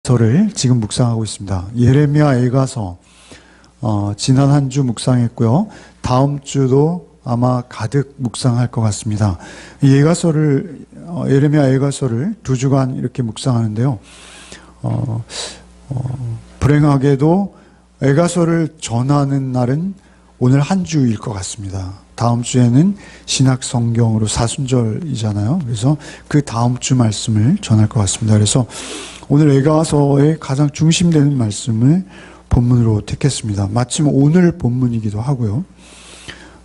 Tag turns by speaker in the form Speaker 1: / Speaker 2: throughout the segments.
Speaker 1: 에가서를 지금 묵상하고 있습니다. 예레미야 에가서 지난 한 주 묵상했고요. 다음 주도 아마 가득 묵상할 것 같습니다. 이 예레미야 에가서를 2주간 이렇게 묵상하는데요. 불행하게도 에가서를 전하는 날은 오늘 한 주일 것 같습니다. 다음 주에는 신약 성경으로 사순절이잖아요. 그래서 그 다음 주 말씀을 전할 것 같습니다. 그래서 오늘 에가서의 가장 중심되는 말씀을 본문으로 택했습니다. 마침 오늘 본문이기도 하고요.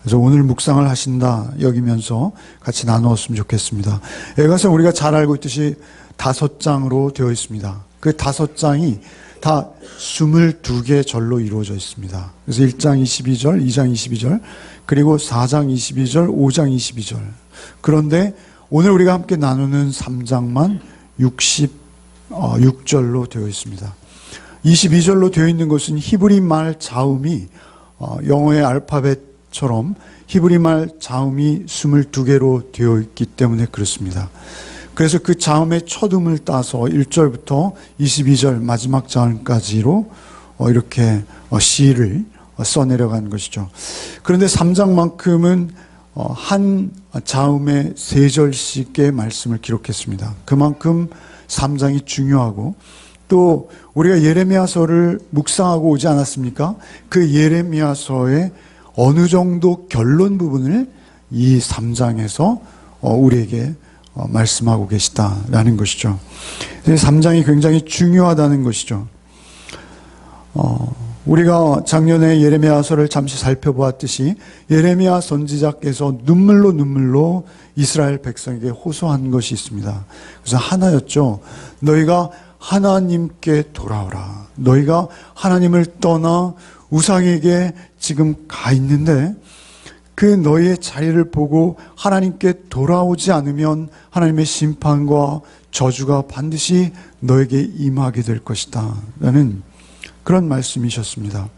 Speaker 1: 그래서 오늘 묵상을 하신다 여기면서 같이 나누었으면 좋겠습니다. 에가서 우리가 잘 알고 있듯이 5장으로 되어 있습니다. 그 5장이 다 22개 절로 이루어져 있습니다. 그래서 1장 22절, 2장 22절, 그리고 4장 22절, 5장 22절. 그런데 오늘 우리가 함께 나누는 3장만 66절로 되어 있습니다. 22절로 되어 있는 것은 히브리 말 자음이 영어의 알파벳처럼 히브리 말 자음이 22개로 되어 있기 때문에 그렇습니다. 그래서 그 자음의 첫음을 따서 1절부터 22절 마지막 자음까지로 이렇게 시를 써내려간 것이죠. 그런데 3장만큼은 한 자음의 3절씩의 말씀을 기록했습니다. 그만큼 3장이 중요하고 또 우리가 예레미야서를 묵상하고 오지 않았습니까? 그 예레미야서의 어느 정도 결론 부분을 이 3장에서 우리에게 말씀하고 계시다라는 것이죠. 3장이 굉장히 중요하다는 것이죠. 우리가 작년에 예레미야서를 잠시 살펴보았듯이 예레미야 선지자께서 눈물로 이스라엘 백성에게 호소한 것이 있습니다. 그래서 하나였죠. 너희가 하나님께 돌아오라. 너희가 하나님을 떠나 우상에게 지금 가 있는데 그 너희의 자리를 보고 하나님께 돌아오지 않으면 하나님의 심판과 저주가 반드시 너에게 임하게 될 것이다 라는 그런 말씀이셨습니다.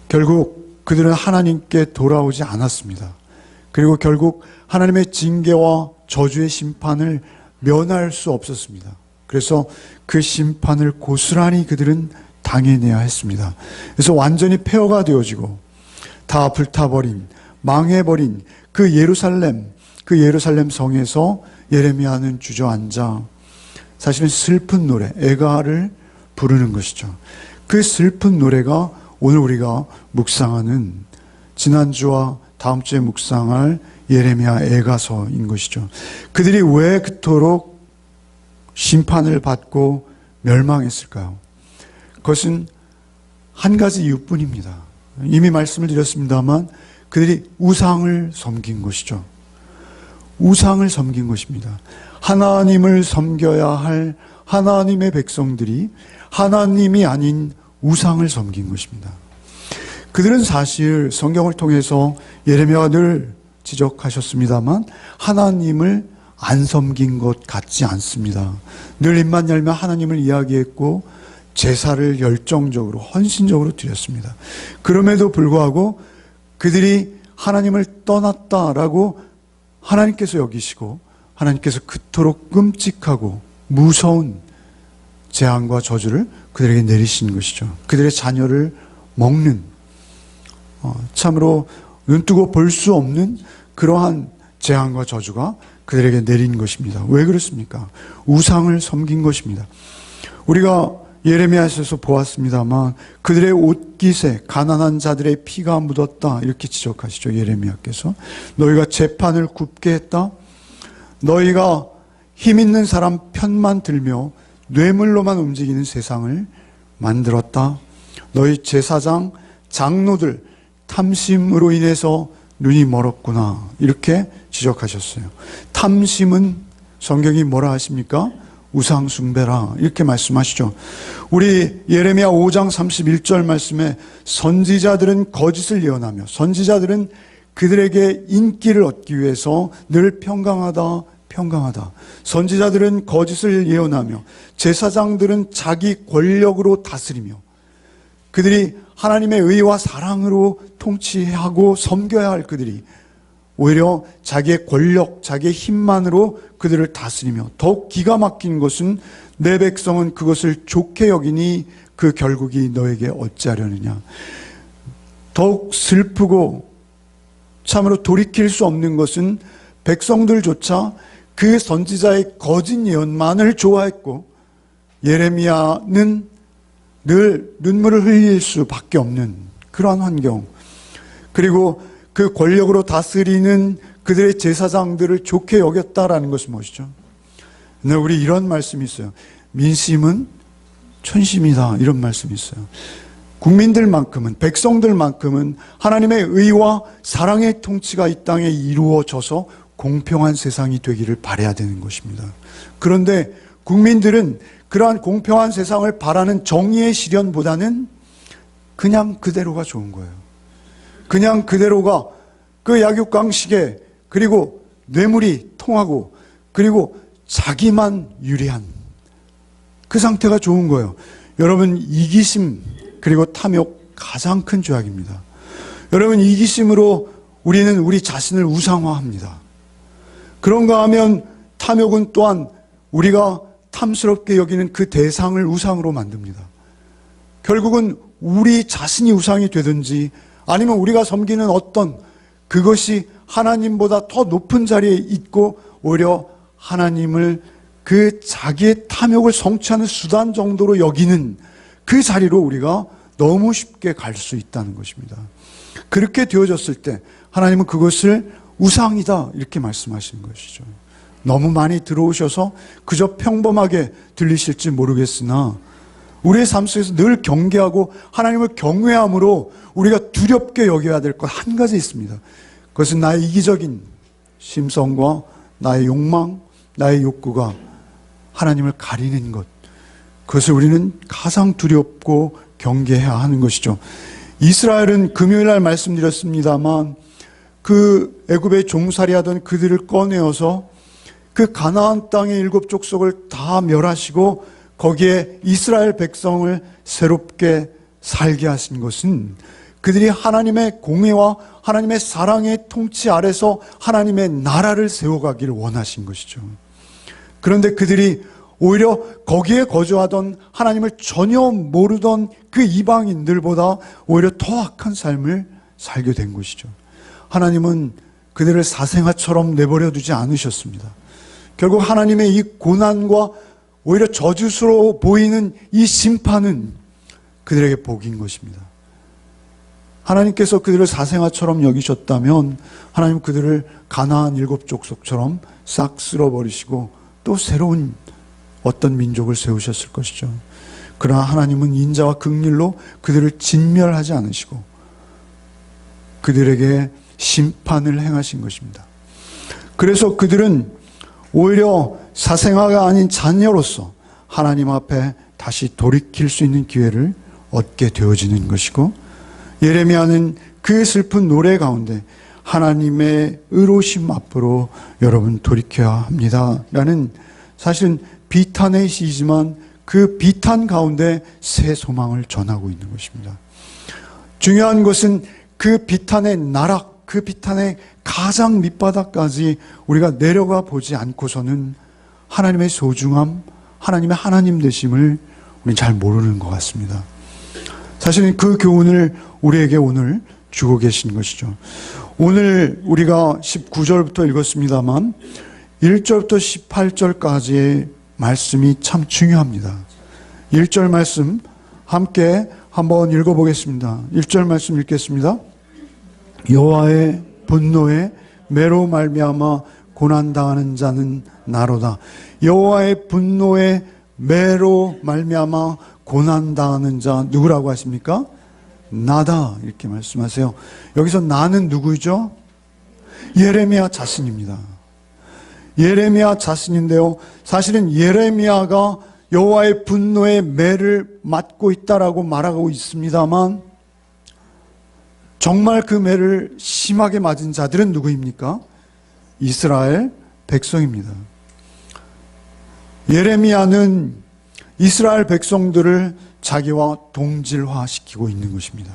Speaker 1: 결국 그들은 하나님께 돌아오지 않았습니다. 그리고 결국 하나님의 징계와 저주의 심판을 면할 수 없었습니다. 그래서 그 심판을 고스란히 그들은 당해내야 했습니다. 그래서 완전히 폐허가 되어지고 다 불타버린 망해버린 그 예루살렘 성에서 예레미야는 주저앉아 사실은 슬픈 노래 애가를 부르는 것이죠. 그 슬픈 노래가 오늘 우리가 묵상하는 지난주와 다음 주에 묵상할 예레미야 애가서인 것이죠. 그들이 왜 그토록 심판을 받고 멸망했을까요? 그것은 한 가지 이유뿐입니다. 이미 말씀을 드렸습니다만 그들이 우상을 섬긴 것이죠. 우상을 섬긴 것입니다. 하나님을 섬겨야 할 하나님의 백성들이 하나님이 아닌 우상을 섬긴 것입니다. 그들은 사실 성경을 통해서 예레미야가 늘 지적하셨습니다만 하나님을 안 섬긴 것 같지 않습니다. 늘 입만 열면 하나님을 이야기했고 제사를 열정적으로 헌신적으로 드렸습니다. 그럼에도 불구하고 그들이 하나님을 떠났다라고 하나님께서 여기시고 하나님께서 그토록 끔찍하고 무서운 재앙과 저주를 그들에게 내리신 것이죠. 그들의 자녀를 먹는 참으로 눈뜨고 볼 수 없는 그러한 재앙과 저주가 그들에게 내린 것입니다. 왜 그렇습니까? 우상을 섬긴 것입니다. 우리가 예레미야에서 보았습니다만 그들의 옷깃에 가난한 자들의 피가 묻었다 이렇게 지적하시죠. 예레미야께서 너희가 재판을 굽게 했다. 너희가 힘 있는 사람 편만 들며 뇌물로만 움직이는 세상을 만들었다. 너희 제사장 장로들 탐심으로 인해서 눈이 멀었구나 이렇게 지적하셨어요. 탐심은 성경이 뭐라 하십니까? 우상 숭배라 이렇게 말씀하시죠. 우리 예레미야 5장 31절 말씀에 선지자들은 거짓을 예언하며 선지자들은 그들에게 인기를 얻기 위해서 늘 평강하다 선지자들은 거짓을 예언하며 제사장들은 자기 권력으로 다스리며 그들이 하나님의 의와 사랑으로 통치하고 섬겨야 할 그들이 오히려 자기의 권력, 자기의 힘만으로 그들을 다스리며 더욱 기가 막힌 것은 내 백성은 그것을 좋게 여기니 그 결국이 너에게 어찌하려느냐. 더욱 슬프고 참으로 돌이킬 수 없는 것은 백성들조차 그 선지자의 거짓 예언만을 좋아했고 예레미야는 늘 눈물을 흘릴 수밖에 없는 그러한 환경, 그리고 그 권력으로 다스리는 그들의 제사장들을 좋게 여겼다라는 것은 무엇이죠? 근데 우리 이런 말씀이 있어요. 민심은 천심이다, 이런 말씀이 있어요. 국민들만큼은, 백성들만큼은 하나님의 의와 사랑의 통치가 이 땅에 이루어져서 공평한 세상이 되기를 바라야 되는 것입니다. 그런데 국민들은 그러한 공평한 세상을 바라는 정의의 실현보다는 그냥 그대로가 좋은 거예요. 그냥 그대로가 그 약육강식에, 그리고 뇌물이 통하고, 그리고 자기만 유리한 그 상태가 좋은 거예요. 여러분, 이기심 그리고 탐욕 가장 큰 죄악입니다. 여러분, 이기심으로 우리는 우리 자신을 우상화합니다. 그런가 하면 탐욕은 또한 우리가 탐스럽게 여기는 그 대상을 우상으로 만듭니다. 결국은 우리 자신이 우상이 되든지 아니면 우리가 섬기는 어떤 그것이 하나님보다 더 높은 자리에 있고 오히려 하나님을 그 자기의 탐욕을 성취하는 수단 정도로 여기는 그 자리로 우리가 너무 쉽게 갈 수 있다는 것입니다. 그렇게 되어졌을 때 하나님은 그것을 우상이다 이렇게 말씀하시는 것이죠. 너무 많이 들어오셔서 그저 평범하게 들리실지 모르겠으나 우리의 삶 속에서 늘 경계하고 하나님을 경외함으로 우리가 두렵게 여겨야 될 것 한 가지 있습니다. 그것은 나의 이기적인 심성과 나의 욕망, 나의 욕구가 하나님을 가리는 것, 그것을 우리는 가장 두렵고 경계해야 하는 것이죠. 이스라엘은 금요일날 말씀드렸습니다만 그 애굽에 종살이하던 그들을 꺼내어서 그 가나안 땅의 7 족속을 다 멸하시고 거기에 이스라엘 백성을 새롭게 살게 하신 것은 그들이 하나님의 공의와 하나님의 사랑의 통치 아래서 하나님의 나라를 세워가기를 원하신 것이죠. 그런데 그들이 오히려 거기에 거주하던 하나님을 전혀 모르던 그 이방인들보다 오히려 더 악한 삶을 살게 된 것이죠. 하나님은 그들을 사생아처럼 내버려 두지 않으셨습니다. 결국 하나님의 이 고난과 오히려 저주스러워 보이는 이 심판은 그들에게 복인 것입니다. 하나님께서 그들을 사생아처럼 여기셨다면 하나님 그들을 가나안 7 족속처럼 싹 쓸어버리시고 또 새로운 어떤 민족을 세우셨을 것이죠. 그러나 하나님은 인자와 긍휼로 그들을 진멸하지 않으시고 그들에게 심판을 행하신 것입니다. 그래서 그들은 오히려 사생아가 아닌 자녀로서 하나님 앞에 다시 돌이킬 수 있는 기회를 얻게 되어지는 것이고, 예레미야는 그 슬픈 노래 가운데 하나님의 의로우심 앞으로 여러분 돌이켜야 합니다 라는 사실은 비탄의 시이지만 그 비탄 가운데 새 소망을 전하고 있는 것입니다. 중요한 것은 그 비탄의 나락, 그 비탄의 가장 밑바닥까지 우리가 내려가 보지 않고서는 하나님의 소중함, 하나님의 하나님 되심을 우리는 잘 모르는 것 같습니다. 사실은 그 교훈을 우리에게 오늘 주고 계신 것이죠. 오늘 우리가 19절부터 읽었습니다만 1절부터 18절까지의 말씀이 참 중요합니다. 1절 말씀 함께 한번 읽어보겠습니다. 1절 말씀 읽겠습니다. 여호와의 분노에 매로 말미암아 고난당하는 자는 나로다. 여호와의 분노에 매로 말미암아 고난당하는 자 누구라고 하십니까? 나다 이렇게 말씀하세요. 여기서 나는 누구죠? 예레미야 자신입니다. 예레미야 자신인데요, 사실은 예레미야가 여호와의 분노의 매를 맞고 있다라고 말하고 있습니다만 정말 그 매를 심하게 맞은 자들은 누구입니까? 이스라엘 백성입니다. 예레미야는 이스라엘 백성들을 자기와 동질화시키고 있는 것입니다.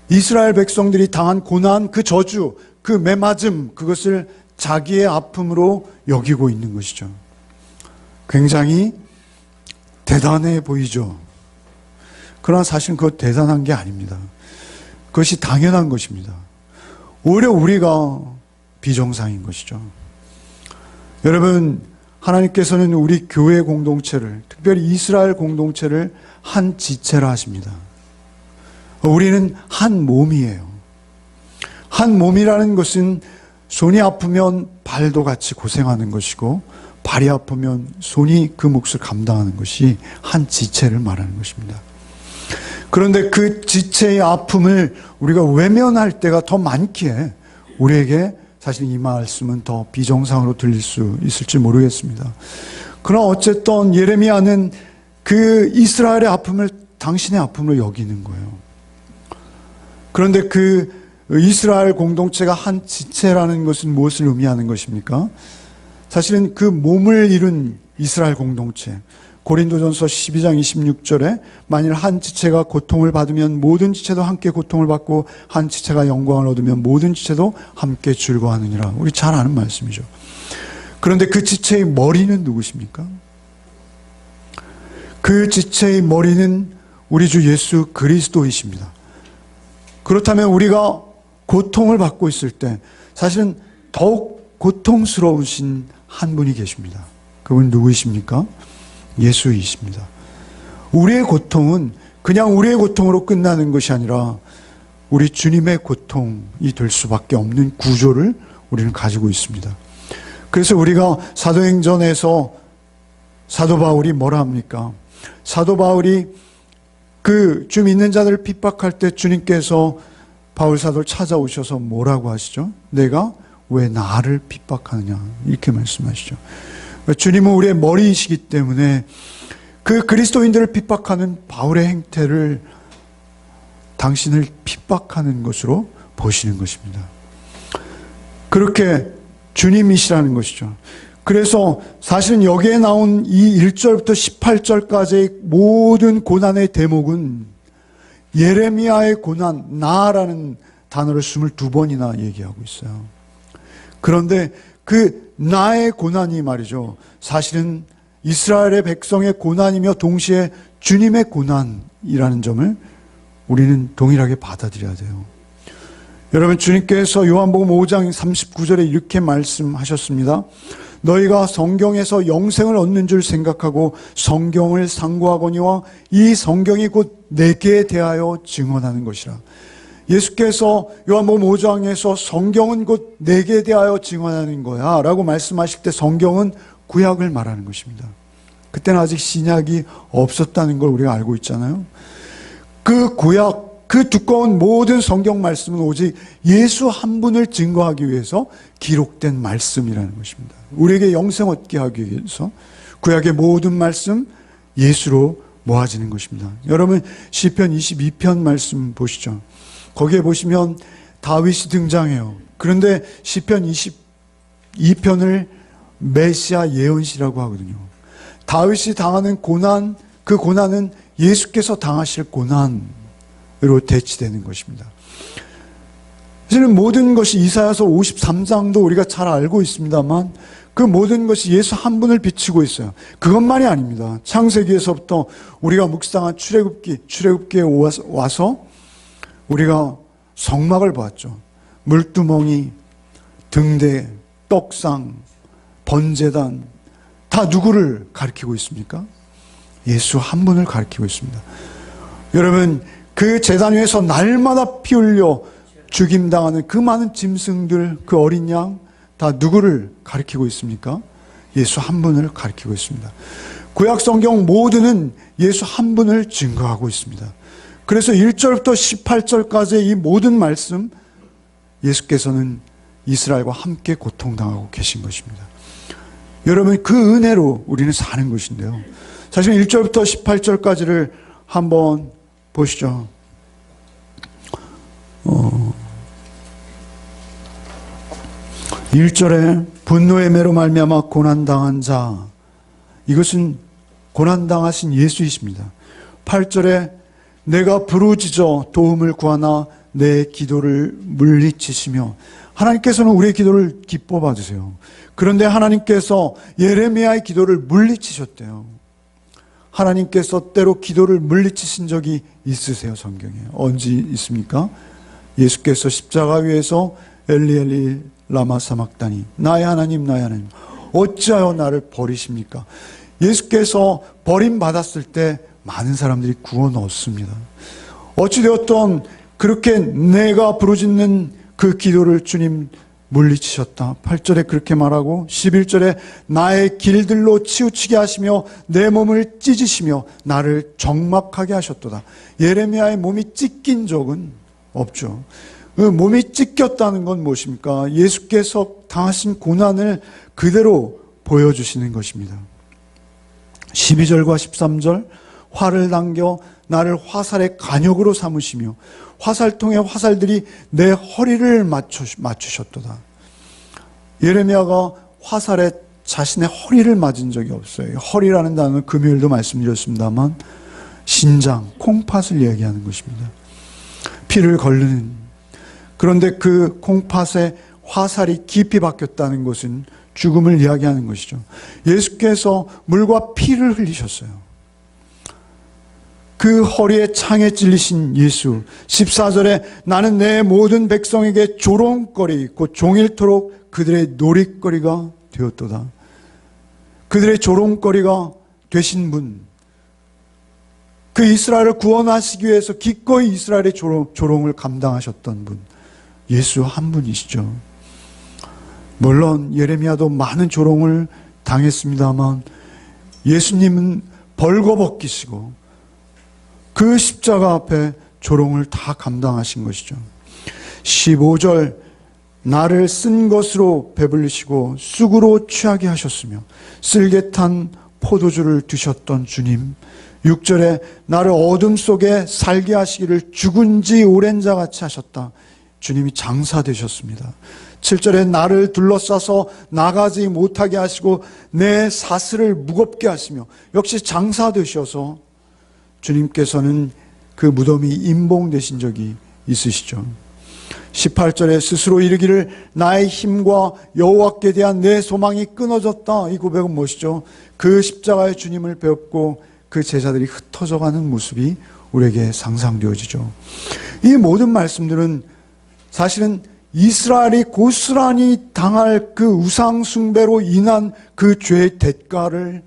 Speaker 1: 이스라엘 백성들이 당한 고난, 그 저주, 그 매맞음, 그것을 자기의 아픔으로 여기고 있는 것이죠. 굉장히 대단해 보이죠. 그러나 사실은 그것 대단한 게 아닙니다. 그것이 당연한 것입니다. 오히려 우리가 비정상인 것이죠. 여러분, 하나님께서는 우리 교회 공동체를, 특별히 이스라엘 공동체를 한 지체라 하십니다. 우리는 한 몸이에요. 한 몸이라는 것은 손이 아프면 발도 같이 고생하는 것이고, 발이 아프면 손이 그 몫을 감당하는 것이 한 지체를 말하는 것입니다. 그런데 그 지체의 아픔을 우리가 외면할 때가 더 많기에 우리에게 사실 이 말씀은 더 비정상으로 들릴 수 있을지 모르겠습니다. 그러나 어쨌든 예레미야는 그 이스라엘의 아픔을 당신의 아픔으로 여기는 거예요. 그런데 그 이스라엘 공동체가 한 지체라는 것은 무엇을 의미하는 것입니까? 사실은 그 몸을 이룬 이스라엘 공동체, 고린도전서 12장 26절에 만일 한 지체가 고통을 받으면 모든 지체도 함께 고통을 받고 한 지체가 영광을 얻으면 모든 지체도 함께 즐거워하느니라. 우리 잘 아는 말씀이죠. 그런데 그 지체의 머리는 누구십니까? 그 지체의 머리는 우리 주 예수 그리스도이십니다. 그렇다면 우리가 고통을 받고 있을 때 사실은 더욱 고통스러우신 한 분이 계십니다. 그분 누구이십니까? 예수이십니다. 우리의 고통은 그냥 우리의 고통으로 끝나는 것이 아니라 우리 주님의 고통이 될 수밖에 없는 구조를 우리는 가지고 있습니다. 그래서 우리가 사도행전에서 사도 바울이 뭐라 합니까? 사도 바울이 그 주 믿는 자들을 핍박할 때 주님께서 바울 사도를 찾아오셔서 뭐라고 하시죠? 내가 왜 나를 핍박하느냐 이렇게 말씀하시죠. 주님은 우리의 머리이시기 때문에 그 그리스도인들을 핍박하는 바울의 행태를 당신을 핍박하는 것으로 보시는 것입니다. 그렇게 주님이시라는 것이죠. 그래서 사실은 여기에 나온 이 1절부터 18절까지의 모든 고난의 대목은 예레미야의 고난, 나라는 단어를 22번이나 얘기하고 있어요. 그런데 그 나의 고난이 말이죠. 사실은 이스라엘의 백성의 고난이며 동시에 주님의 고난이라는 점을 우리는 동일하게 받아들여야 돼요. 여러분, 주님께서 요한복음 5장 39절에 이렇게 말씀하셨습니다. 너희가 성경에서 영생을 얻는 줄 생각하고 성경을 상고하거니와 이 성경이 곧 내게 대하여 증언하는 것이라. 예수께서 요한복음 5장에서 성경은 곧 내게 대하여 증언하는 거야 라고 말씀하실 때 성경은 구약을 말하는 것입니다. 그때는 아직 신약이 없었다는 걸 우리가 알고 있잖아요. 그 구약, 그 두꺼운 모든 성경 말씀은 오직 예수 한 분을 증거하기 위해서 기록된 말씀이라는 것입니다. 우리에게 영생 얻게 하기 위해서 구약의 모든 말씀 예수로 모아지는 것입니다. 여러분, 시편 22편 말씀 보시죠. 거기에 보시면 다윗이 등장해요. 그런데 시편 22편을 메시아 예언시라고 하거든요. 다윗이 당하는 고난, 그 고난은 예수께서 당하실 고난으로 대치되는 것입니다. 사실은 모든 것이 이사야서 53장도 우리가 잘 알고 있습니다만 그 모든 것이 예수 한 분을 비추고 있어요. 그것만이 아닙니다. 창세기에서부터 우리가 묵상한 출애굽기에 와서 우리가 성막을 보았죠. 물두멍이, 등대, 떡상, 번제단 다 누구를 가리키고 있습니까? 예수 한 분을 가리키고 있습니다. 여러분, 그 제단 위에서 날마다 피 흘려 죽임당하는 그 많은 짐승들, 그 어린 양 다 누구를 가리키고 있습니까? 예수 한 분을 가리키고 있습니다. 구약 성경 모두는 예수 한 분을 증거하고 있습니다. 그래서 1절부터 18절까지의 이 모든 말씀, 예수께서는 이스라엘과 함께 고통당하고 계신 것입니다. 여러분, 그 은혜로 우리는 사는 것인데요. 사실 1절부터 18절까지를 한번 보시죠. 1절에 분노의 매로 말미암아 고난당한 자, 이것은 고난당하신 예수이십니다. 8절에 내가 부르짖어 도움을 구하나 내 기도를 물리치시며, 하나님께서는 우리의 기도를 기뻐 받으세요. 그런데 하나님께서 예레미야의 기도를 물리치셨대요. 하나님께서 때로 기도를 물리치신 적이 있으세요, 성경에? 언제 있습니까? 예수께서 십자가 위에서 엘리 엘리 라마 사막다니, 나의 하나님 나의 하나님 어찌하여 나를 버리십니까? 예수께서 버림받았을 때 많은 사람들이 구원 얻습니다. 어찌되었던 그렇게 내가 부르짖는 그 기도를 주님 물리치셨다. 8절에 그렇게 말하고 11절에 나의 길들로 치우치게 하시며 내 몸을 찢으시며 나를 적막하게 하셨도다. 예레미야의 몸이 찢긴 적은 없죠. 그 몸이 찢겼다는 건 무엇입니까? 예수께서 당하신 고난을 그대로 보여주시는 것입니다. 12절과 13절 활을 당겨 나를 화살의 간역으로 삼으시며 화살통의 화살들이 내 허리를 맞추셨도다. 예레미야가 화살에 자신의 허리를 맞은 적이 없어요. 허리라는 단어는 금요일도 말씀드렸습니다만 신장, 콩팥을 얘기하는 것입니다. 피를 걸르는. 그런데 그 콩팥에 화살이 깊이 박혔다는 것은 죽음을 이야기하는 것이죠. 예수께서 물과 피를 흘리셨어요. 그 허리에 창에 찔리신 예수. 14절에 나는 내 모든 백성에게 조롱거리 곧 종일토록 그들의 놀잇거리가 되었도다. 그들의 조롱거리가 되신 분, 그 이스라엘을 구원하시기 위해서 기꺼이 이스라엘의 조롱을 감당하셨던 분, 예수 한 분이시죠. 물론 예레미야도 많은 조롱을 당했습니다만 예수님은 벌거벗기시고 그 십자가 앞에 조롱을 다 감당하신 것이죠. 15절 나를 쓴 것으로 배불리시고 쑥으로 취하게 하셨으며 쓸개 탄 포도주를 드셨던 주님. 6절에 나를 어둠 속에 살게 하시기를 죽은 지 오랜 자 같이 하셨다. 주님이 장사 되셨습니다. 7절에 나를 둘러싸서 나가지 못하게 하시고 내 사슬을 무겁게 하시며 역시 장사 되셔서 주님께서는 그 무덤이 임봉되신 적이 있으시죠. 18절에 스스로 이르기를 나의 힘과 여호와께 대한 내 소망이 끊어졌다. 이 고백은 무엇이죠? 그 십자가의 주님을 배웠고 그 제자들이 흩어져가는 모습이 우리에게 상상되어지죠. 이 모든 말씀들은 사실은 이스라엘이 고스란히 당할 그 우상 숭배로 인한 그 죄의 대가를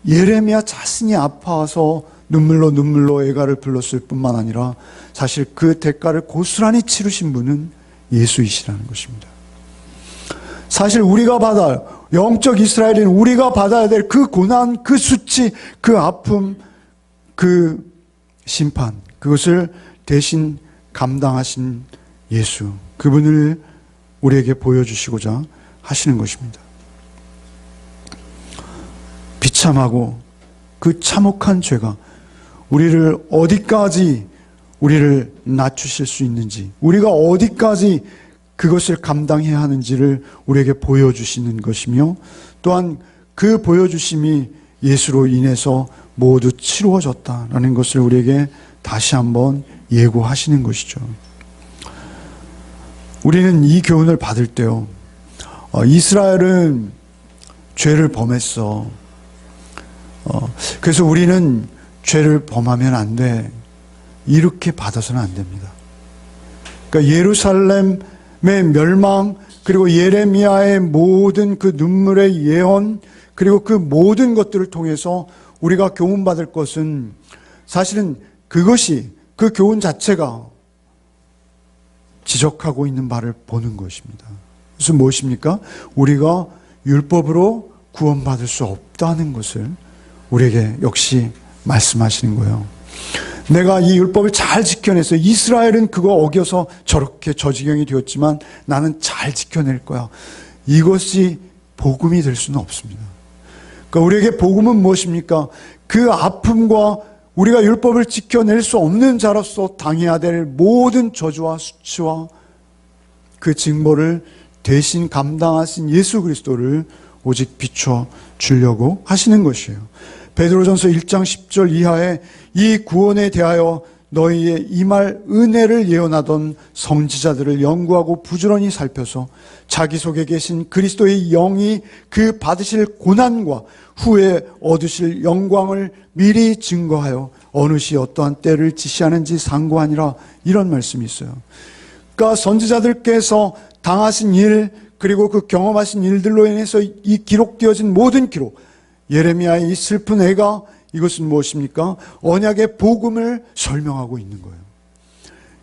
Speaker 1: 예레미야 자신이 아파서 눈물로 애가를 불렀을 뿐만 아니라 사실 그 대가를 고스란히 치르신 분은 예수이시라는 것입니다. 사실 우리가 받아야, 영적 이스라엘인 우리가 받아야 될 그 고난, 그 수치, 그 아픔, 그 심판, 그것을 대신 감당하신 예수, 그분을 우리에게 보여주시고자 하시는 것입니다. 비참하고 그 참혹한 죄가 우리를 어디까지 우리를 낮추실 수 있는지, 우리가 어디까지 그것을 감당해야 하는지를 우리에게 보여주시는 것이며, 또한 그 보여주심이 예수로 인해서 모두 치루어졌다라는 것을 우리에게 다시 한번 예고하시는 것이죠. 우리는 이 교훈을 받을 때요, 이스라엘은 죄를 범했어. 그래서 우리는 죄를 범하면 안 돼. 이렇게 받아서는 안 됩니다. 그러니까 예루살렘의 멸망, 그리고 예레미야의 모든 그 눈물의 예언, 그리고 그 모든 것들을 통해서 우리가 교훈받을 것은 사실은 그것이, 그 교훈 자체가 지적하고 있는 바를 보는 것입니다. 그래서 무엇입니까? 우리가 율법으로 구원받을 수 없다는 것을 우리에게 역시 말씀하시는 거예요. 내가 이 율법을 잘 지켜내서, 이스라엘은 그거 어겨서 저렇게 저지경이 되었지만 나는 잘 지켜낼 거야. 이것이 복음이 될 수는 없습니다. 그러니까 우리에게 복음은 무엇입니까? 그 아픔과 우리가 율법을 지켜낼 수 없는 자로서 당해야 될 모든 저주와 수치와 그 징벌을 대신 감당하신 예수 그리스도를 오직 비춰 주려고 하시는 것이에요. 베드로전서 1장 10절 이하에 이 구원에 대하여 너희의 임할 은혜를 예언하던 선지자들을 연구하고 부지런히 살펴서 자기 속에 계신 그리스도의 영이 그 받으실 고난과 후에 얻으실 영광을 미리 증거하여 어느 시 어떠한 때를 지시하는지 상고하니라. 이런 말씀이 있어요. 그러니까 선지자들께서 당하신 일, 그리고 그 경험하신 일들로 인해서 이 기록되어진 모든 기록, 예레미야의 이 슬픈 애가, 이것은 무엇입니까? 언약의 복음을 설명하고 있는 거예요.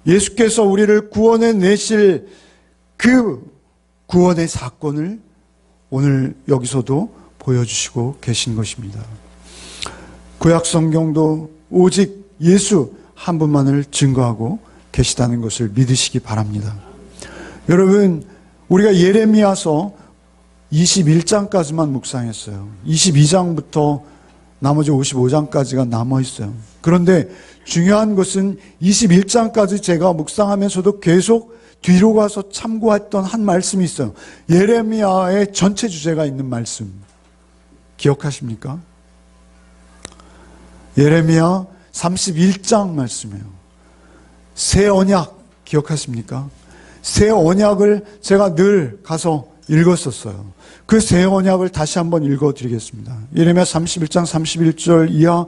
Speaker 1: 예수께서 우리를 구원해 내실 그 구원의 사건을 오늘 여기서도 보여주시고 계신 것입니다. 구약 성경도 오직 예수 한 분만을 증거하고 계시다는 것을 믿으시기 바랍니다. 여러분, 우리가 예레미야서 21장까지만 묵상했어요. 22장부터 나머지 55장까지가 남아 있어요. 그런데 중요한 것은 21장까지 제가 묵상하면서도 계속 뒤로 가서 참고했던 한 말씀이 있어요. 예레미야의 전체 주제가 있는 말씀. 기억하십니까? 예레미야 31장 말씀이에요. 새 언약 기억하십니까? 새 언약을 제가 늘 가서 읽었었어요. 그 새 언약을 다시 한번 읽어드리겠습니다. 예레미야 31장 31절 이하.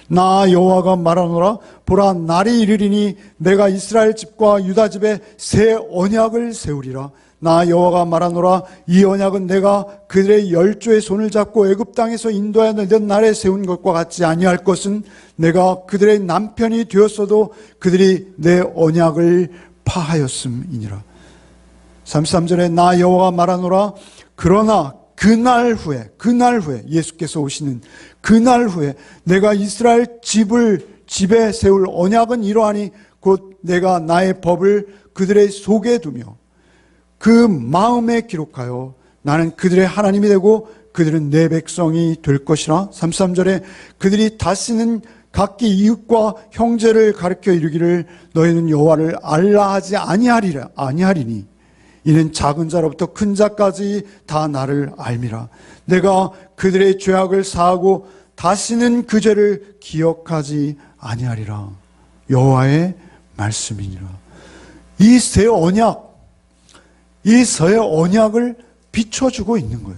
Speaker 1: 나 여호와가 말하노라. 보라, 날이 이르리니 내가 이스라엘 집과 유다 집에 새 언약을 세우리라. 나 여호와가 말하노라. 이 언약은 내가 그들의 열조의 손을 잡고 애굽 땅에서 인도하여 내던 날에 세운 것과 같지 아니할 것은 내가 그들의 남편이 되었어도 그들이 내 언약을 파하였음이니라. 33절에 나 여호와가 말하노라. 그러나 그날 후에 예수께서 오시는 그날 후에 내가 이스라엘 집에 세울 언약은 이러하니 곧 내가 나의 법을 그들의 속에 두며 그 마음에 기록하여 나는 그들의 하나님이 되고 그들은 내 백성이 될 것이라. 33절에 그들이 다시는 각기 이웃과 형제를 가르쳐 이르기를 너희는 여호와를 알라 하지 아니하리니 이는 작은 자로부터 큰 자까지 다 나를 알미라. 내가 그들의 죄악을 사하고 다시는 그 죄를 기억하지 아니하리라. 여호와의 말씀이니라. 이 새 언약을 비춰주고 있는 거예요.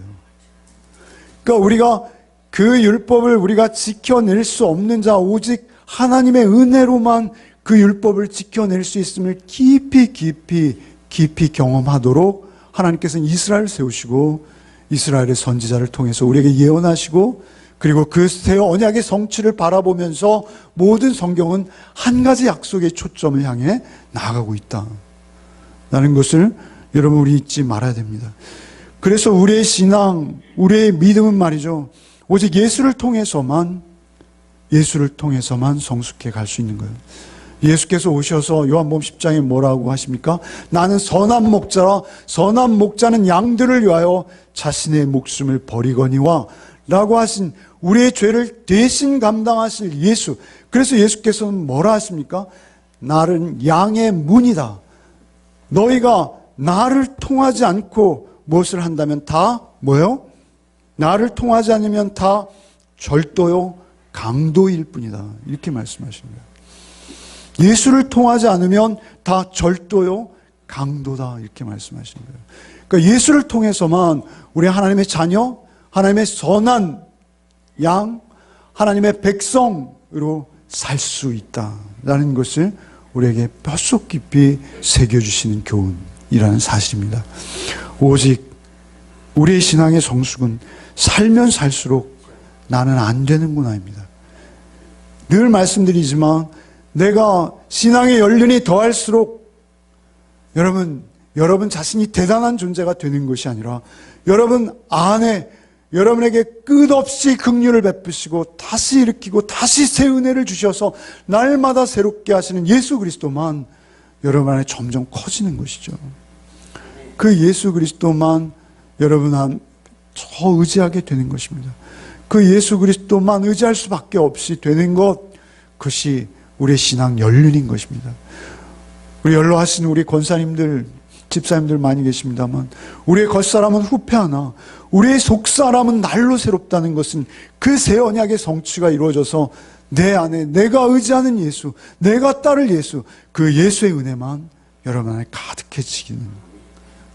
Speaker 1: 그러니까 우리가 그 율법을 우리가 지켜낼 수 없는 자, 오직 하나님의 은혜로만 그 율법을 지켜낼 수 있음을 깊이 경험하도록 하나님께서는 이스라엘을 세우시고 이스라엘의 선지자를 통해서 우리에게 예언하시고, 그리고 그 새 언약의 성취를 바라보면서 모든 성경은 한 가지 약속의 초점을 향해 나아가고 있다라는 것을 여러분 우리 잊지 말아야 됩니다. 그래서 우리의 신앙, 우리의 믿음은 말이죠, 오직 예수를 통해서만 성숙해 갈 수 있는 거예요. 예수께서 오셔서 요한복음 10장에 뭐라고 하십니까? 나는 선한 목자라. 선한 목자는 양들을 위하여 자신의 목숨을 버리거니와 라고 하신 우리의 죄를 대신 감당하실 예수. 그래서 예수께서는 뭐라 하십니까? 나는 양의 문이다. 너희가 나를 통하지 않고 무엇을 한다면 다 뭐예요? 나를 통하지 않으면 다 절도요, 강도일 뿐이다. 이렇게 말씀하십니다. 예수를 통하지 않으면 다 절도요, 강도다. 이렇게 말씀하시는 거예요. 그러니까 예수를 통해서만 우리 하나님의 자녀, 하나님의 선한 양, 하나님의 백성으로 살 수 있다라는 것을 우리에게 뼛속 깊이 새겨주시는 교훈이라는 사실입니다. 오직 우리의 신앙의 성숙은 살면 살수록 나는 안 되는구나입니다. 늘 말씀드리지만 내가 신앙의 연륜이 더할수록 여러분 자신이 대단한 존재가 되는 것이 아니라 여러분 안에 여러분에게 끝없이 긍휼을 베푸시고 다시 일으키고 다시 새 은혜를 주셔서 날마다 새롭게 하시는 예수 그리스도만 여러분 안에 점점 커지는 것이죠. 그 예수 그리스도만 여러분 안에 저 의지하게 되는 것입니다. 그 예수 그리스도만 의지할 수밖에 없이 되는 것, 그것이 우리의 신앙 연륜인 것입니다. 우리 연로하신 우리 권사님들, 집사님들 많이 계십니다만 우리의 겉사람은 후패하나 우리의 속사람은 날로 새롭다는 것은 그 새 언약의 성취가 이루어져서 내 안에 내가 의지하는 예수, 내가 따를 예수, 그 예수의 은혜만 여러분 안에 가득해지기는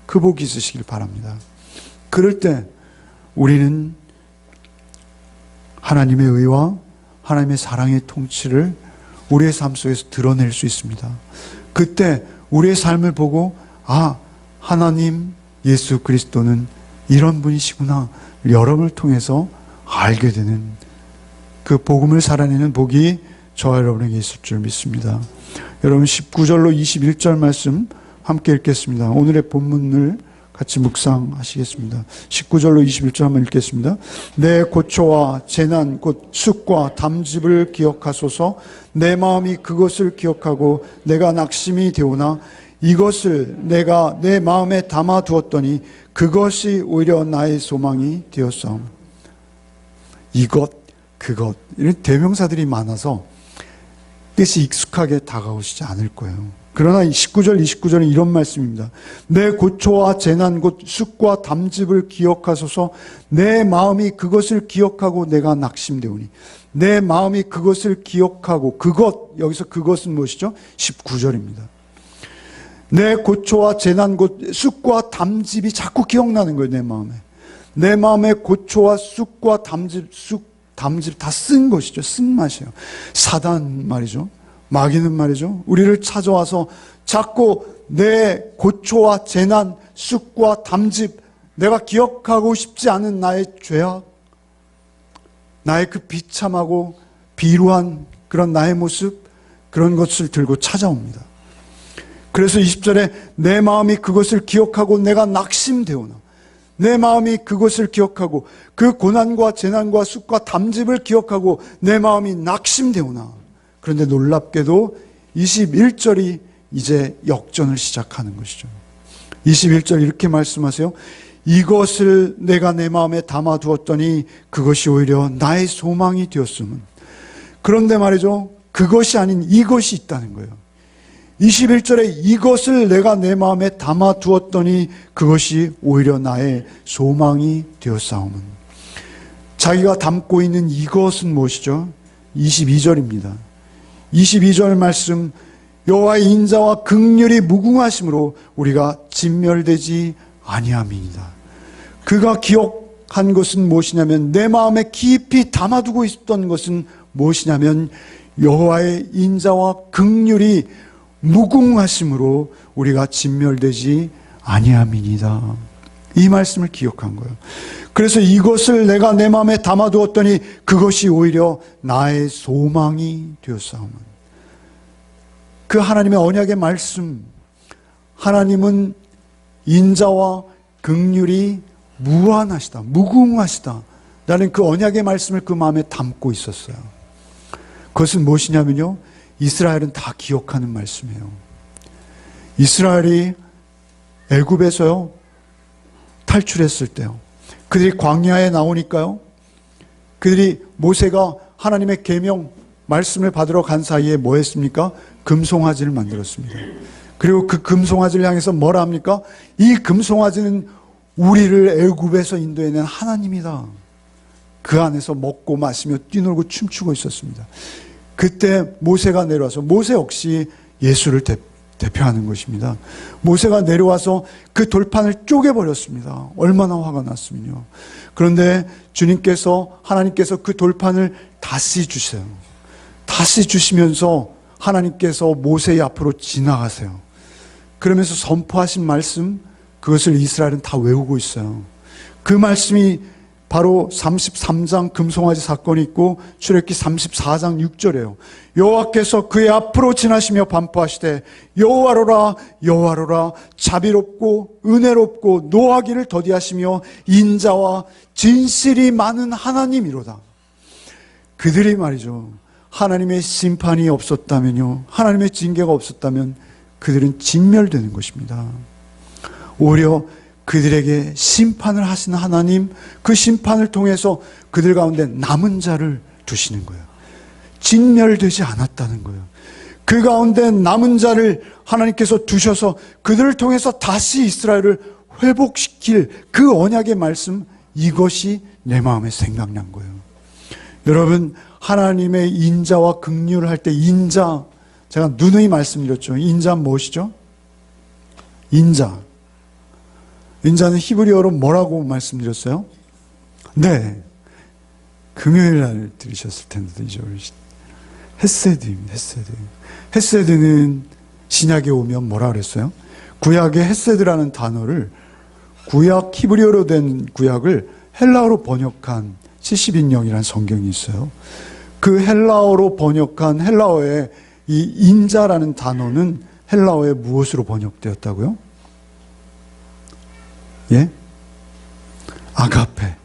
Speaker 1: 그 복이 있으시길 바랍니다. 그럴 때 우리는 하나님의 의와 하나님의 사랑의 통치를 우리의 삶 속에서 드러낼 수 있습니다. 그때 우리의 삶을 보고 하나님 예수 그리스도는 이런 분이시구나 여러분을 통해서 알게 되는 그 복음을 살아내는 복이 저와 여러분에게 있을 줄 믿습니다. 여러분 19절로 21절 말씀 함께 읽겠습니다. 오늘의 본문을 같이 묵상하시겠습니다. 19절로 21절 한번 읽겠습니다. 내 고초와 재난 곧 쑥과 담즙을 기억하소서. 내 마음이 그것을 기억하고 내가 낙심이 되오나 이것을 내가 내 마음에 담아두었더니 그것이 오히려 나의 소망이 되었사오며. 이것, 그것 이런 대명사들이 많아서 뜻이 익숙하게 다가오시지 않을 거예요. 그러나 19절, 29절은 이런 말씀입니다. 내 고초와 재난 곧 쑥과 담즙을 기억하소서. 내 마음이 그것을 기억하고 내가 낙심되오니. 내 마음이 그것을 기억하고 그것, 여기서 그것은 무엇이죠? 19절입니다. 내 고초와 재난 곧 쑥과 담즙이 자꾸 기억나는 거예요. 내 마음에. 내 마음에 고초와 쑥과 담즙, 담즙 다 쓴 것이죠. 쓴 맛이에요. 사단 말이죠. 마귀는 말이죠. 우리를 찾아와서 자꾸 내 고초와 재난, 쑥과 담즙, 내가 기억하고 싶지 않은 나의 죄악, 나의 그 비참하고 비루한 그런 나의 모습, 그런 것을 들고 찾아옵니다. 그래서 20절에 내 마음이 그것을 기억하고 내가 낙심되오나, 내 마음이 그것을 기억하고 그 고난과 재난과 쑥과 담즙을 기억하고 내 마음이 낙심되오나. 그런데 놀랍게도 21절이 이제 역전을 시작하는 것이죠. 21절 이렇게 말씀하세요. 이것을 내가 내 마음에 담아두었더니 그것이 오히려 나의 소망이 되었음은. 그런데 말이죠. 그것이 아닌 이것이 있다는 거예요. 21절에 이것을 내가 내 마음에 담아두었더니 그것이 오히려 나의 소망이 되었사오면. 자기가 담고 있는 이것은 무엇이죠? 22절입니다. 22절 말씀, 여호와의 인자와 긍휼이 무궁하심으로 우리가 진멸되지 아니함이니이다. 그가 기억한 것은 무엇이냐면, 내 마음에 깊이 담아두고 있었던 것은 무엇이냐면 여호와의 인자와 긍휼이 무궁하심으로 우리가 진멸되지 아니함이니이다. 이 말씀을 기억한 거예요. 그래서 이것을 내가 내 마음에 담아두었더니 그것이 오히려 나의 소망이 되었사오면. 그 하나님의 언약의 말씀, 하나님은 인자와 긍휼이 무한하시다, 무궁하시다 라는 그 언약의 말씀을 그 마음에 담고 있었어요. 그것은 무엇이냐면요, 이스라엘은 다 기억하는 말씀이에요. 이스라엘이 애굽에서요 탈출했을 때요, 그들이 광야에 나오니까요, 그들이 모세가 하나님의 계명 말씀을 받으러 간 사이에 뭐 했습니까? 금송아지를 만들었습니다. 그리고 그 금송아지를 향해서 뭐라 합니까? 이 금송아지는 우리를 애굽에서 인도해낸 하나님이다. 그 안에서 먹고 마시며 뛰놀고 춤추고 있었습니다. 그때 모세가 내려와서, 모세 역시 예수를 대표하는 것입니다. 모세가 내려와서 그 돌판을 쪼개버렸습니다. 얼마나 화가 났으면요. 그런데 하나님께서 그 돌판을 다시 주세요. 다시 주시면서 하나님께서 모세의 앞으로 지나가세요. 그러면서 선포하신 말씀, 그것을 이스라엘은 다 외우고 있어요. 그 말씀이 바로 33장 금송아지 사건이 있고 출애굽기 34장 6절이에요. 여호와께서 그의 앞으로 지나시며 반포하시되 여호와로라 여호와로라 자비롭고 은혜롭고 노하기를 더디하시며 인자와 진실이 많은 하나님이로다. 그들이 말이죠, 하나님의 심판이 없었다면요, 하나님의 징계가 없었다면 그들은 진멸되는 것입니다. 오히려 그들에게 심판을 하신 하나님, 그 심판을 통해서 그들 가운데 남은 자를 두시는 거예요. 진멸되지 않았다는 거예요. 그 가운데 남은 자를 하나님께서 두셔서 그들을 통해서 다시 이스라엘을 회복시킬 그 언약의 말씀, 이것이 내 마음에 생각난 거예요. 여러분, 하나님의 인자와 긍휼을 할 때 인자, 제가 누누이 말씀드렸죠. 인자는 무엇이죠? 인자는 히브리어로 뭐라고 말씀드렸어요? 네. 금요일 날 들으셨을 텐데 잊어버리신. 헤세드입니다. 헤세드는 신약에 오면 뭐라 그랬어요? 구약의 헤세드라는 단어를 구약 히브리어로 된 구약을 헬라어로 번역한 70인역이라는 성경이 있어요. 그 헬라어로 번역한 헬라어의 이 인자라는 단어는 헬라어의 무엇으로 번역되었다고요? 예? 아가페.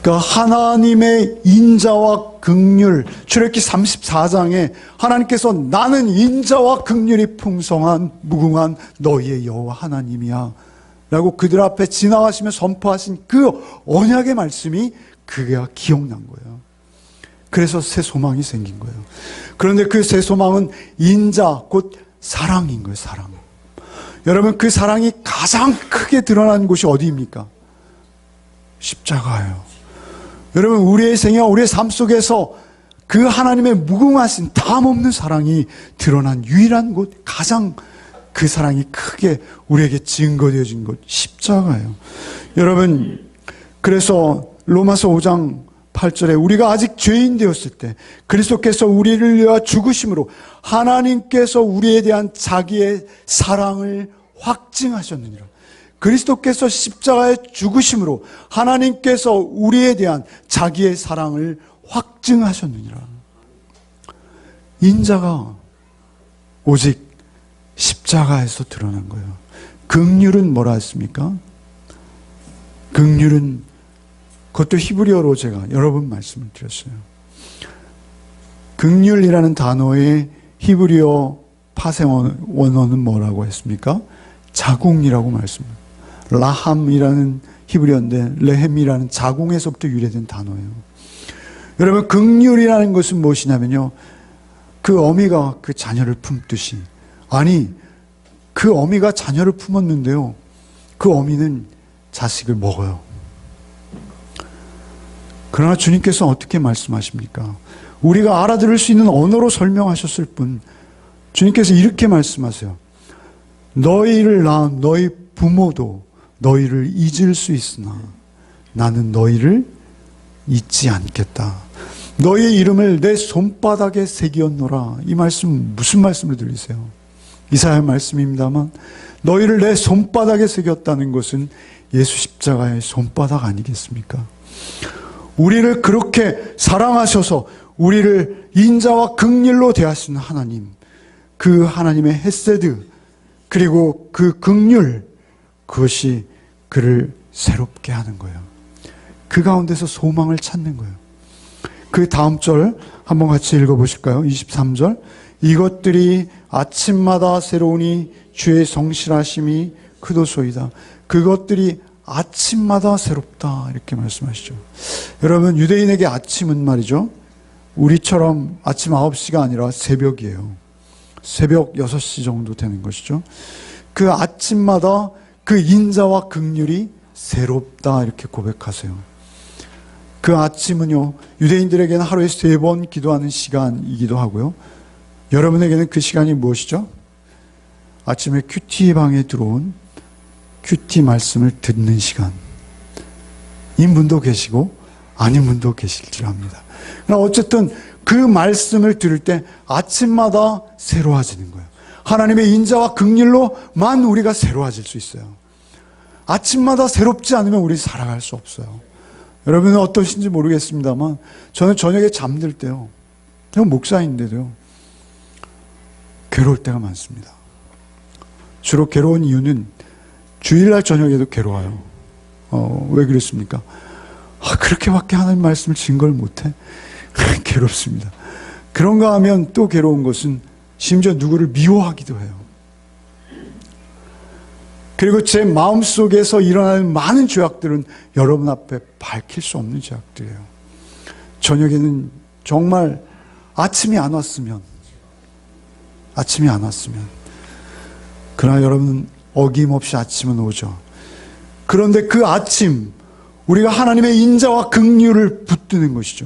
Speaker 1: 그러니까 하나님의 인자와 긍휼, 출애굽기 34장에 하나님께서 나는 인자와 긍휼이 풍성한 무궁한 너희의 여호와 하나님이야 라고 그들 앞에 지나가시며 선포하신 그 언약의 말씀이 그게 기억난 거예요. 그래서 새 소망이 생긴 거예요. 그런데 그 새 소망은 인자, 곧 사랑인 거예요. 사랑. 여러분, 그 사랑이 가장 크게 드러난 곳이 어디입니까? 십자가예요. 여러분, 우리의 생애와 우리의 삶 속에서 그 하나님의 무궁하신 담 없는 사랑이 드러난 유일한 곳, 가장 그 사랑이 크게 우리에게 증거되어진 곳, 십자가예요. 여러분, 그래서 로마서 5장 8절에 우리가 아직 죄인 되었을 때 그리스도께서 우리를 위하여 죽으심으로 하나님께서 우리에 대한 자기의 사랑을 확증하셨느니라. 그리스도께서 십자가에 죽으심으로 하나님께서 우리에 대한 자기의 사랑을 확증하셨느니라. 인자가 오직 십자가에서 드러난 거예요. 긍휼은 뭐라 했습니까? 긍휼은 그것도 히브리어로 제가 여러 번 말씀을 드렸어요. 긍휼이라는 단어의 히브리어 파생 원어는 뭐라고 했습니까? 자궁이라고 말씀합니다. 라함이라는 히브리어인데 레헴이라는 자궁에서부터 유래된 단어예요. 여러분, 긍휼이라는 것은 무엇이냐면요, 그 어미가 그 자녀를 품듯이, 아니 그 어미가 자녀를 품었는데요, 그 어미는 자식을 먹어요. 그러나 주님께서 어떻게 말씀하십니까? 우리가 알아들을 수 있는 언어로 설명하셨을 뿐 주님께서 이렇게 말씀하세요. 너희를 낳은 너희 부모도 너희를 잊을 수 있으나 나는 너희를 잊지 않겠다. 너희의 이름을 내 손바닥에 새기었노라. 이 말씀 무슨 말씀을 들리세요? 이사야 말씀입니다만 너희를 내 손바닥에 새겼다는 것은 예수 십자가의 손바닥 아니겠습니까? 우리를 그렇게 사랑하셔서 우리를 인자와 긍휼로 대하시는 하나님, 그 하나님의 헤세드 그리고 그 긍휼, 그것이 그를 새롭게 하는 거예요. 그 가운데서 소망을 찾는 거예요. 그 다음 절 한번 같이 읽어보실까요? 23절. 이것들이 아침마다 새로우니 주의 성실하심이 크도소이다. 그것들이 아침마다 새롭다, 이렇게 말씀하시죠. 여러분, 유대인에게 아침은 말이죠, 우리처럼 아침 9시가 아니라 새벽이에요. 새벽 6시 정도 되는 것이죠. 그 아침마다 그 인자와 긍휼이 새롭다, 이렇게 고백하세요. 그 아침은요, 유대인들에게는 하루에 3번 기도하는 시간이기도 하고요. 여러분에게는 그 시간이 무엇이죠? 아침에 큐티방에 들어온 큐티 말씀을 듣는 시간. 인 분도 계시고 아닌 분도 계실 줄 압니다. 그러나 어쨌든 그 말씀을 들을 때 아침마다 새로워지는 거예요. 하나님의 인자와 긍휼로만 우리가 새로워질 수 있어요. 아침마다 새롭지 않으면 우리 살아갈 수 없어요. 여러분은 어떠신지 모르겠습니다만 저는 저녁에 잠들 때요, 형 목사인데도요, 괴로울 때가 많습니다. 주로 괴로운 이유는 주일날 저녁에도 괴로워요. 왜 그랬습니까? 그렇게밖에 하나님 말씀을 증거를 못해? 괴롭습니다. 그런가 하면 또 괴로운 것은 심지어 누구를 미워하기도 해요. 그리고 제 마음속에서 일어나는 많은 죄악들은 여러분 앞에 밝힐 수 없는 죄악들이에요. 저녁에는 정말 아침이 안 왔으면, 그러나 여러분, 어김없이 아침은 오죠. 그런데 그 아침, 우리가 하나님의 인자와 긍휼을 붙드는 것이죠.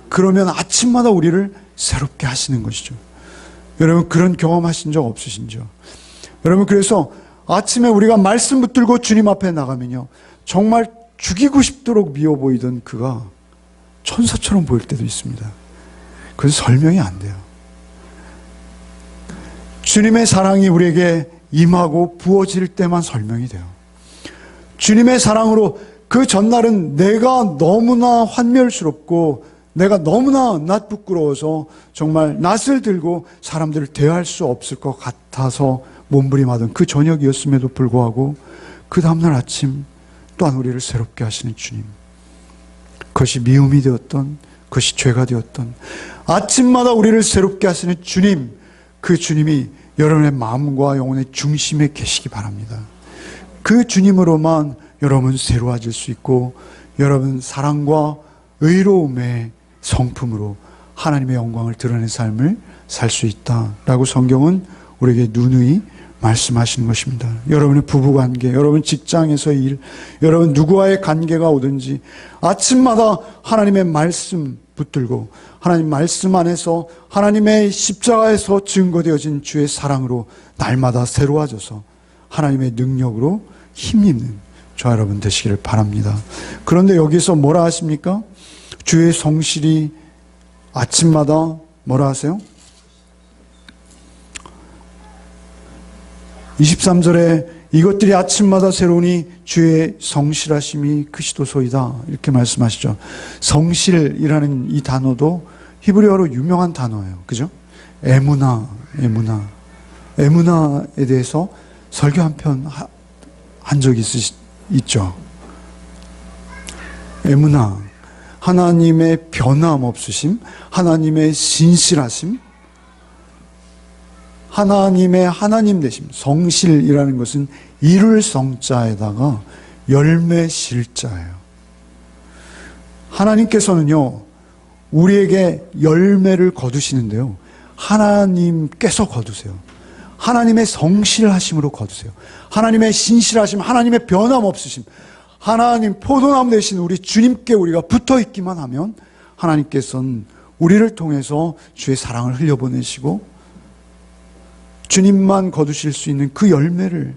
Speaker 1: 그러면 아침마다 우리를 새롭게 하시는 것이죠. 여러분 그런 경험하신 적 없으신지요? 여러분 그래서 아침에 우리가 말씀 붙들고 주님 앞에 나가면요, 정말 죽이고 싶도록 미워 보이던 그가 천사처럼 보일 때도 있습니다. 그건 설명이 안 돼요. 주님의 사랑이 우리에게 임하고 부어질 때만 설명이 돼요. 주님의 사랑으로 그 전날은 내가 너무나 환멸스럽고 내가 너무나 낯 부끄러워서 정말 낯을 들고 사람들을 대할 수 없을 것 같아서 몸부림하던 그 저녁이었음에도 불구하고 그 다음날 아침 또한 우리를 새롭게 하시는 주님, 그것이 미움이 되었던, 그것이 죄가 되었던 아침마다 우리를 새롭게 하시는 주님, 그 주님이 여러분의 마음과 영혼의 중심에 계시기 바랍니다. 그 주님으로만 여러분 새로워질 수 있고 여러분 사랑과 의로움의 성품으로 하나님의 영광을 드러낸 삶을 살 수 있다라고 성경은 우리에게 누누이 말씀하시는 것입니다. 여러분의 부부관계, 여러분 직장에서의 일, 여러분 누구와의 관계가 오든지 아침마다 하나님의 말씀 붙들고 하나님 말씀 안에서 하나님의 십자가에서 증거되어진 주의 사랑으로 날마다 새로워져서 하나님의 능력으로 힘입는 저와 여러분 되시기를 바랍니다. 그런데 여기서 뭐라 하십니까? 주의 성실이 아침마다 뭐라 하세요? 23절에 이것들이 아침마다 새로우니 주의 성실하심이 크시도소이다 이렇게 말씀하시죠. 성실이라는 이 단어도 히브리어로 유명한 단어예요. 그죠? 에무나에 대해서 설교 한 편 한 적이 있죠. 에무나, 하나님의 변함없으심, 하나님의 신실하심, 하나님의 하나님 되심. 성실이라는 것은 이룰 성자에다가 열매 실자예요. 하나님께서는요, 우리에게 열매를 거두시는데요, 하나님께서 거두세요. 하나님의 성실하심으로 거두세요. 하나님의 신실하심, 하나님의 변함없으심, 하나님 포도나무 되신 우리 주님께 우리가 붙어 있기만 하면 하나님께서는 우리를 통해서 주의 사랑을 흘려보내시고 주님만 거두실 수 있는 그 열매를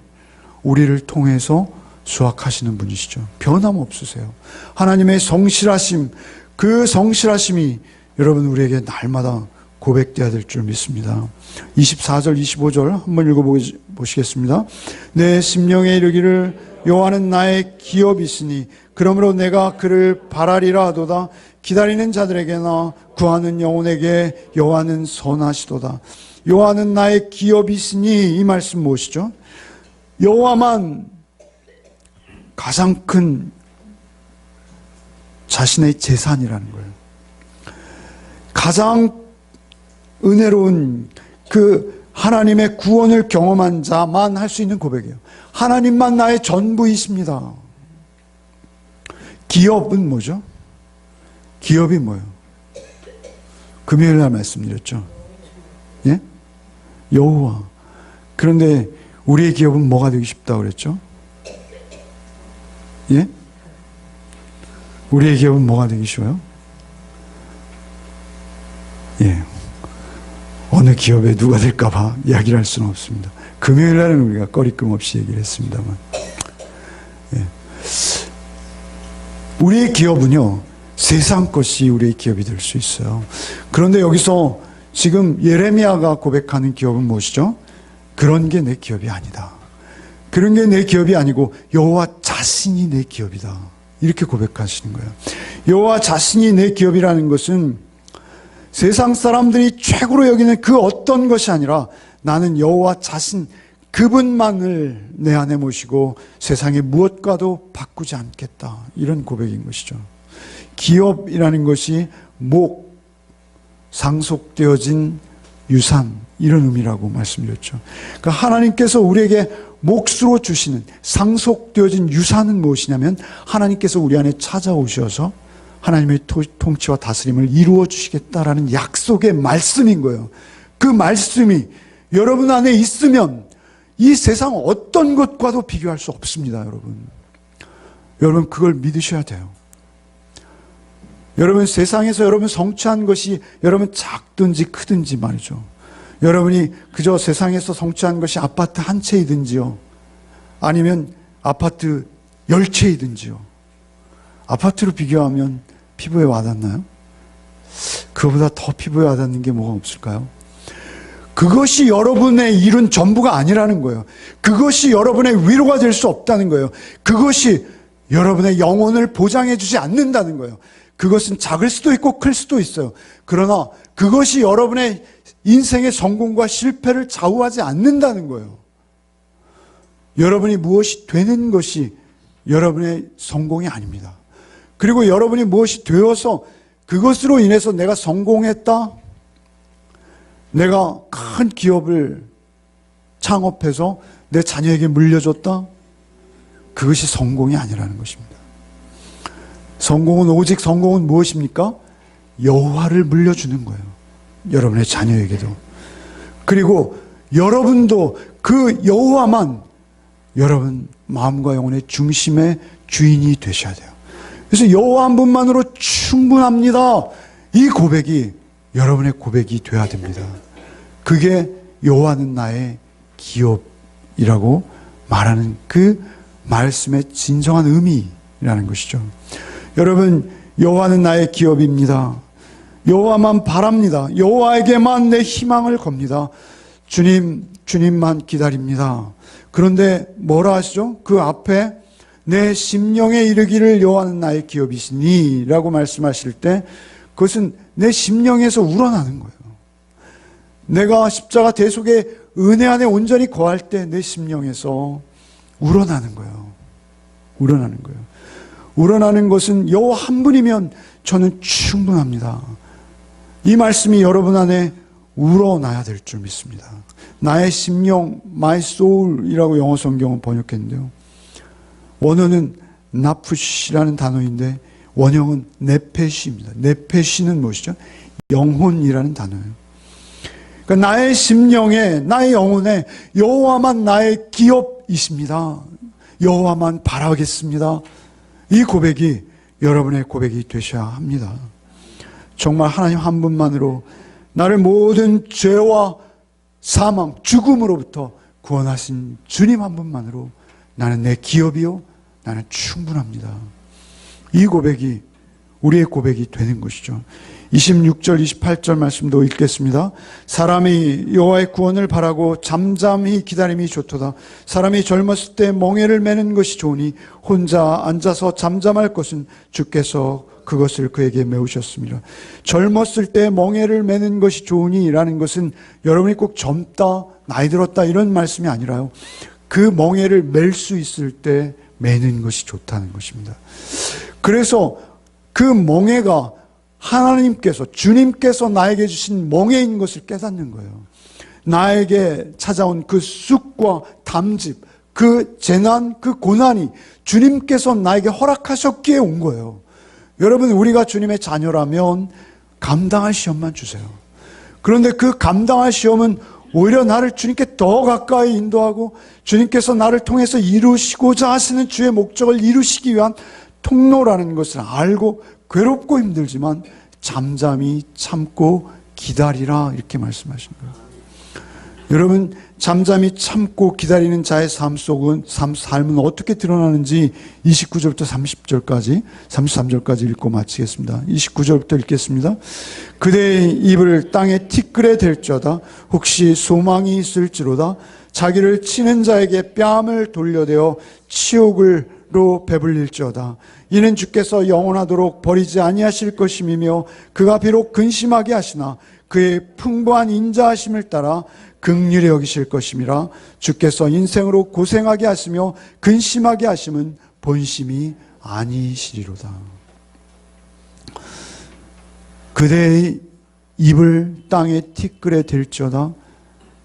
Speaker 1: 우리를 통해서 수확하시는 분이시죠. 변함없으세요. 하나님의 성실하심, 그 성실하심이 여러분 우리에게 날마다 고백되어야 될 줄 믿습니다. 24절 25절 한번 읽어보시겠습니다. 내 심령에 이르기를 여호와는 나의 기업이 있으니 그러므로 내가 그를 바라리라 하도다. 기다리는 자들에게나 구하는 영혼에게 여호와는 선하시도다. 여호와는 나의 기업이 있으니 이 말씀 무엇이죠? 여호와만 가장 큰 자신의 재산이라는 거예요. 가장 은혜로운 그 하나님의 구원을 경험한 자만 할 수 있는 고백이에요. 하나님만 나의 전부이십니다. 기업은 뭐죠? 기업이 뭐예요? 금요일 날 말씀드렸죠. 예? 여호와. 그런데 우리의 기업은 뭐가 되기 쉽다고 그랬죠? 예? 우리의 기업은 뭐가 되기 쉬워요? 예. 어느 기업에 누가 될까봐 이야기를 할 수는 없습니다. 금요일 날은 우리가 꺼리낌 없이 얘기를 했습니다만. 예. 우리의 기업은요, 세상 것이 우리의 기업이 될 수 있어요. 그런데 여기서 지금 예레미야가 고백하는 기업은 무엇이죠? 그런 게 내 기업이 아니다. 그런 게 내 기업이 아니고 여호와 자신이 내 기업이다. 이렇게 고백하시는 거예요. 여호와 자신이 내 기업이라는 것은 세상 사람들이 최고로 여기는 그 어떤 것이 아니라 나는 여호와 자신 그분만을 내 안에 모시고 세상의 무엇과도 바꾸지 않겠다. 이런 고백인 것이죠. 기업이라는 것이 목, 상속되어진 유산 이런 의미라고 말씀드렸죠. 그러니까 하나님께서 우리에게 몫으로 주시는 상속되어진 유산은 무엇이냐면 하나님께서 우리 안에 찾아오셔서 하나님의 통치와 다스림을 이루어 주시겠다라는 약속의 말씀인 거예요. 그 말씀이 여러분 안에 있으면 이 세상 어떤 것과도 비교할 수 없습니다, 여러분. 여러분 그걸 믿으셔야 돼요. 여러분 세상에서 여러분 성취한 것이 여러분 작든지 크든지 말이죠. 여러분이 그저 세상에서 성취한 것이 아파트 한 채이든지요, 아니면 아파트 10채이든지요. 아파트로 비교하면 피부에 와닿나요? 그거보다 더 피부에 와닿는 게 뭐가 없을까요? 그것이 여러분의 일은 전부가 아니라는 거예요. 그것이 여러분의 위로가 될 수 없다는 거예요. 그것이 여러분의 영혼을 보장해 주지 않는다는 거예요. 그것은 작을 수도 있고 클 수도 있어요. 그러나 그것이 여러분의 인생의 성공과 실패를 좌우하지 않는다는 거예요. 여러분이 무엇이 되는 것이 여러분의 성공이 아닙니다. 그리고 여러분이 무엇이 되어서 그것으로 인해서 내가 성공했다, 내가 큰 기업을 창업해서 내 자녀에게 물려줬다, 그것이 성공이 아니라는 것입니다. 성공은 무엇입니까? 여호와를 물려주는 거예요. 여러분의 자녀에게도. 그리고 여러분도 그 여호와만 여러분 마음과 영혼의 중심의 주인이 되셔야 돼요. 그래서 여호와 한 분만으로 충분합니다. 이 고백이 여러분의 고백이 돼야 됩니다. 그게 여호와는 나의 기업이라고 말하는 그 말씀의 진정한 의미라는 것이죠. 여러분, 여호와는 나의 기업입니다. 여호와만 바랍니다. 여호와에게만 내 희망을 겁니다. 주님만 기다립니다. 그런데 뭐라 하시죠? 그 앞에 내 심령에 이르기를 여호와는 나의 기업이시니 라고 말씀하실 때 그것은 내 심령에서 우러나는 거예요. 내가 십자가 대속의 은혜 안에 온전히 거할 때 내 심령에서 우러나는 거예요. 우러나는 거예요. 우러나는 것은 여호와 한 분이면 저는 충분합니다. 이 말씀이 여러분 안에 우러나야 될 줄 믿습니다. 나의 심령, my soul이라고 영어 성경은 번역했는데요. 원어는 나푸시라는 단어인데 원형은 네페시입니다. 네페시는 무엇이죠? 영혼이라는 단어예요. 그러니까 나의 심령에, 나의 영혼에 여호와만 나의 기업이십니다. 여호와만 바라겠습니다. 이 고백이 여러분의 고백이 되셔야 합니다. 정말 하나님 한 분만으로 나를 모든 죄와 사망, 죽음으로부터 구원하신 주님 한 분만으로 나는 내 기업이요, 나는 충분합니다. 이 고백이 우리의 고백이 되는 것이죠. 26절, 28절 말씀도 읽겠습니다. 사람이 여호와의 구원을 바라고 잠잠히 기다림이 좋도다. 사람이 젊었을 때 멍에를 매는 것이 좋으니 혼자 앉아서 잠잠할 것은 주께서 그것을 그에게 메우셨습니다. 젊었을 때 멍에를 매는 것이 좋으니 라는 것은 여러분이 꼭 젊다, 나이 들었다 이런 말씀이 아니라요. 그 멍에를 맬 수 있을 때 매는 것이 좋다는 것입니다. 그래서 그 멍에가 하나님께서, 주님께서 나에게 주신 멍에인 것을 깨닫는 거예요. 나에게 찾아온 그 쑥과 담즙, 그 재난, 그 고난이 주님께서 나에게 허락하셨기에 온 거예요. 여러분, 우리가 주님의 자녀라면 감당할 시험만 주세요. 그런데 그 감당할 시험은 오히려 나를 주님께 더 가까이 인도하고 주님께서 나를 통해서 이루시고자 하시는 주의 목적을 이루시기 위한 통로라는 것을 알고 괴롭고 힘들지만 잠잠히 참고 기다리라 이렇게 말씀하신 거예요. 여러분, 잠잠히 참고 기다리는 자의 삶은 어떻게 드러나는지 29절부터 30절까지, 33절까지 읽고 마치겠습니다. 29절부터 읽겠습니다. 그대의 입을 땅에 티끌에 댈지어다. 혹시 소망이 있을지로다. 자기를 치는 자에게 뺨을 돌려대어 치욕으로 배불릴지어다. 이는 주께서 영원하도록 버리지 아니하실 것임이며 그가 비록 근심하게 하시나 그의 풍부한 인자하심을 따라 긍휼히 여기실 것임이라. 주께서 인생으로 고생하게 하시며 근심하게 하심은 본심이 아니시리로다. 그대의 입을 땅에 티끌에 댈지어다.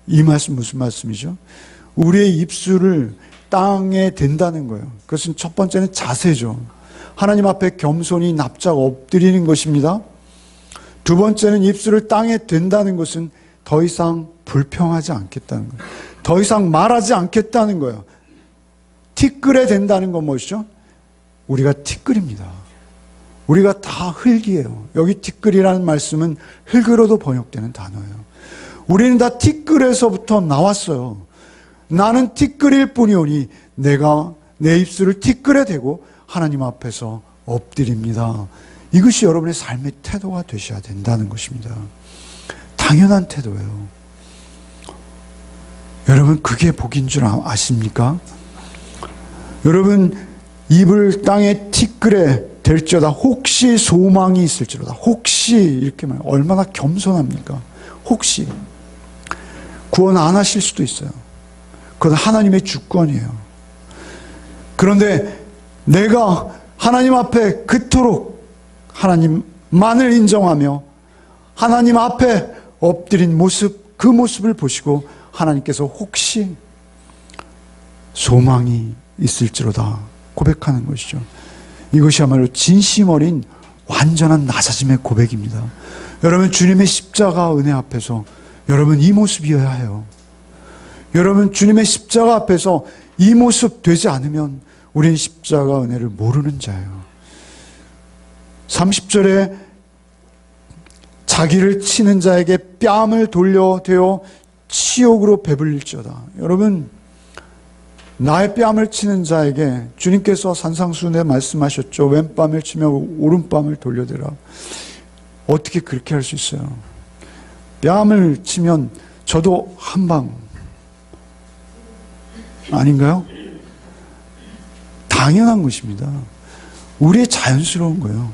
Speaker 1: 이 말씀 무슨 말씀이죠? 우리의 입술을 땅에 댄다는 거예요. 그것은 첫 번째는 자세죠. 하나님 앞에 겸손히 납작 엎드리는 것입니다. 두 번째는 입술을 땅에 댄다는 것은 더 이상 불평하지 않겠다는 거예요. 더 이상 말하지 않겠다는 거예요. 티끌에 댄다는 건 무엇이죠? 우리가 티끌입니다. 우리가 다 흙이에요. 여기 티끌이라는 말씀은 흙으로도 번역되는 단어예요. 우리는 다 티끌에서부터 나왔어요. 나는 티끌일 뿐이오니 내가 내 입술을 티끌에 대고 하나님 앞에서 엎드립니다. 이것이 여러분의 삶의 태도가 되셔야 된다는 것입니다. 당연한 태도예요. 여러분, 그게 복인 줄 아십니까? 여러분, 입을 땅에 티끌에 댈지어다 혹시 소망이 있을지로다. 혹시 이렇게 말해요. 얼마나 겸손합니까? 혹시. 구원 안 하실 수도 있어요. 그건 하나님의 주권이에요. 그런데 내가 하나님 앞에 그토록 하나님만을 인정하며 하나님 앞에 엎드린 모습, 그 모습을 보시고 하나님께서 혹시 소망이 있을지로다 고백하는 것이죠. 이것이야말로 진심 어린 완전한 낮아짐의 고백입니다. 여러분, 주님의 십자가 은혜 앞에서 여러분 이 모습이어야 해요. 여러분, 주님의 십자가 앞에서 이 모습 되지 않으면 우리는 십자가 은혜를 모르는 자예요. 30절에 자기를 치는 자에게 뺨을 돌려대어 치욕으로 배불릴지어다. 여러분, 나의 뺨을 치는 자에게 주님께서 산상수훈에 말씀하셨죠. 왼뺨을 치며 오른뺨을 돌려대라. 어떻게 그렇게 할 수 있어요? 뺨을 치면 저도 한 방 아닌가요? 당연한 것입니다. 우리의 자연스러운 거예요.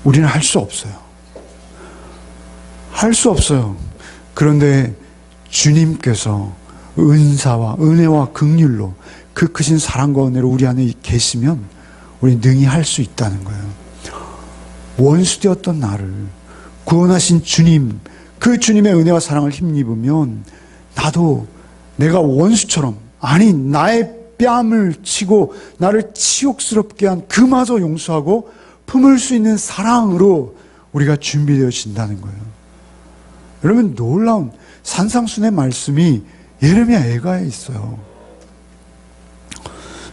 Speaker 1: 우리는 할 수 없어요. 할 수 없어요. 그런데 주님께서 은사와 은혜와 긍휼로 그 크신 사랑과 은혜로 우리 안에 계시면 우리 능히 할 수 있다는 거예요. 원수되었던 나를 구원하신 주님, 그 주님의 은혜와 사랑을 힘입으면 나도 내가 원수처럼, 아니 나의 뺨을 치고 나를 치욕스럽게 한 그마저 용서하고 품을 수 있는 사랑으로 우리가 준비되어진다는 거예요. 여러분, 놀라운 산상순의 말씀이 예레미야 애가에 있어요.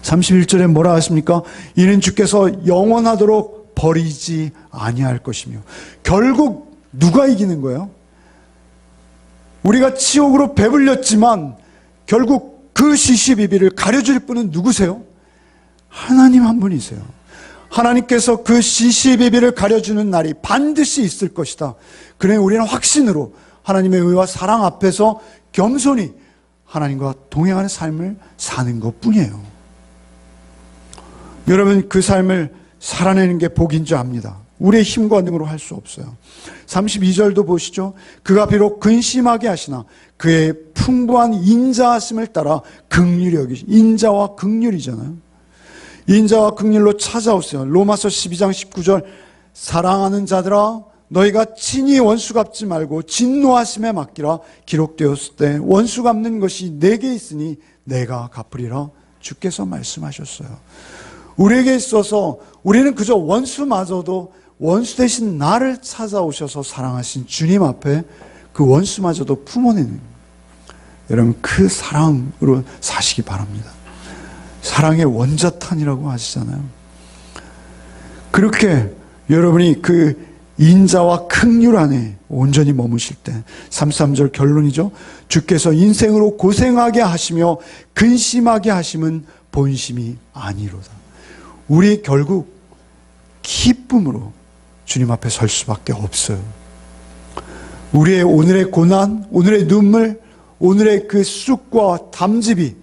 Speaker 1: 31절에 뭐라 하십니까? 이는 주께서 영원하도록 버리지 아니할 것이며. 결국 누가 이기는 거예요? 우리가 치욕으로 배불렸지만 결국 그 시시비비를 가려줄 분은 누구세요? 하나님 한 분이세요. 하나님께서 그 시시비비를 가려주는 날이 반드시 있을 것이다. 그래 우리는 확신으로 하나님의 의와 사랑 앞에서 겸손히 하나님과 동행하는 삶을 사는 것뿐이에요. 여러분, 그 삶을 살아내는 게 복인 줄 압니다. 우리의 힘과 능으로 할 수 없어요. 32절도 보시죠. 그가 비록 근심하게 하시나 그의 풍부한 인자하심을 따라 긍휼히 여기시. 인자와 긍휼이잖아요. 인자와 긍휼로 찾아오세요. 로마서 12장 19절 사랑하는 자들아 너희가 친히 원수 갚지 말고 진노하심에 맡기라. 기록되었을 때 원수 갚는 것이 내게 있으니 내가 갚으리라. 주께서 말씀하셨어요. 우리에게 있어서 우리는 그저 원수마저도 원수 대신 나를 찾아오셔서 사랑하신 주님 앞에 그 원수마저도 품어내는, 여러분 그 사랑으로 사시기 바랍니다. 사랑의 원자탄이라고 하시잖아요. 그렇게 여러분이 그 인자와 긍휼 안에 온전히 머무실 때 33절 결론이죠. 주께서 인생으로 고생하게 하시며 근심하게 하심은 본심이 아니로다. 우리 결국 기쁨으로 주님 앞에 설 수밖에 없어요. 우리의 오늘의 고난, 오늘의 눈물, 오늘의 그 쑥과 담즙이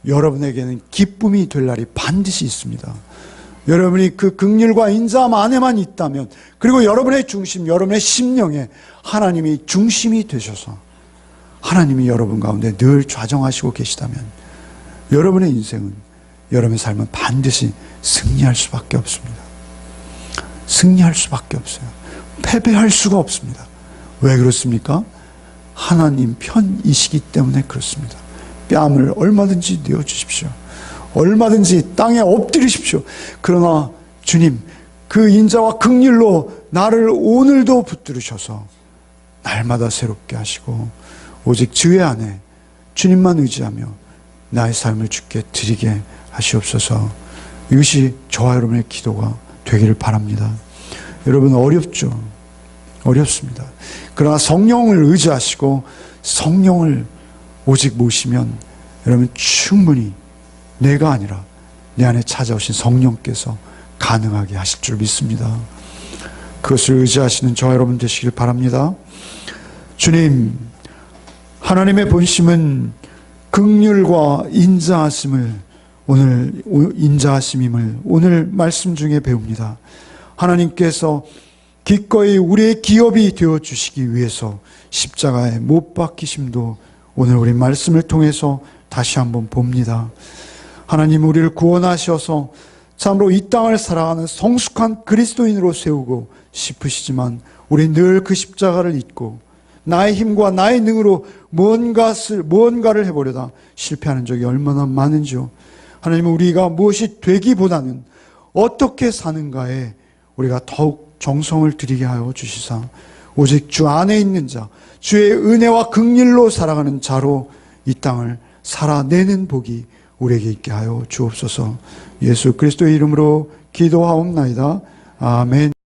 Speaker 1: 여러분에게는 기쁨이 될 날이 반드시 있습니다. 여러분이 그 긍휼과 인자함 안에만 있다면, 그리고 여러분의 중심, 여러분의 심령에 하나님이 중심이 되셔서 하나님이 여러분 가운데 늘 좌정하시고 계시다면 여러분의 인생은, 여러분의 삶은 반드시 승리할 수밖에 없습니다. 승리할 수밖에 없어요. 패배할 수가 없습니다. 왜 그렇습니까? 하나님 편이시기 때문에 그렇습니다. 뺨을 얼마든지 내어주십시오. 얼마든지 땅에 엎드리십시오. 그러나 주님, 그 인자와 긍휼로 나를 오늘도 붙들으셔서 날마다 새롭게 하시고 오직 주의 안에 주님만 의지하며 나의 삶을 주께 드리게 하시옵소서. 이것이 저와 여러분의 기도가 되기를 바랍니다. 여러분, 어렵죠. 어렵습니다. 그러나 성령을 의지하시고 성령을 오직 모시면 여러분 충분히 내가 아니라 내 안에 찾아오신 성령께서 가능하게 하실 줄 믿습니다. 그것을 의지하시는 저와 여러분 되시길 바랍니다. 주님, 하나님의 본심은 긍휼과 인자하심임을 오늘 말씀 중에 배웁니다. 하나님께서 기꺼이 우리의 기업이 되어주시기 위해서 십자가에 못 박히심도 오늘 우리 말씀을 통해서 다시 한번 봅니다. 하나님, 우리를 구원하셔서 참으로 이 땅을 살아가는 성숙한 그리스도인으로 세우고 싶으시지만 우리 늘 그 십자가를 잊고 나의 힘과 나의 능으로 무언가를 해보려다 실패하는 적이 얼마나 많은지요. 하나님, 우리가 무엇이 되기보다는 어떻게 사는가에 우리가 더욱 정성을 들이게 하여 주시사 오직 주 안에 있는 자, 주의 은혜와 긍휼로 살아가는 자로 이 땅을 살아내는 복이 우리에게 있게 하여 주옵소서. 예수 그리스도의 이름으로 기도하옵나이다. 아멘.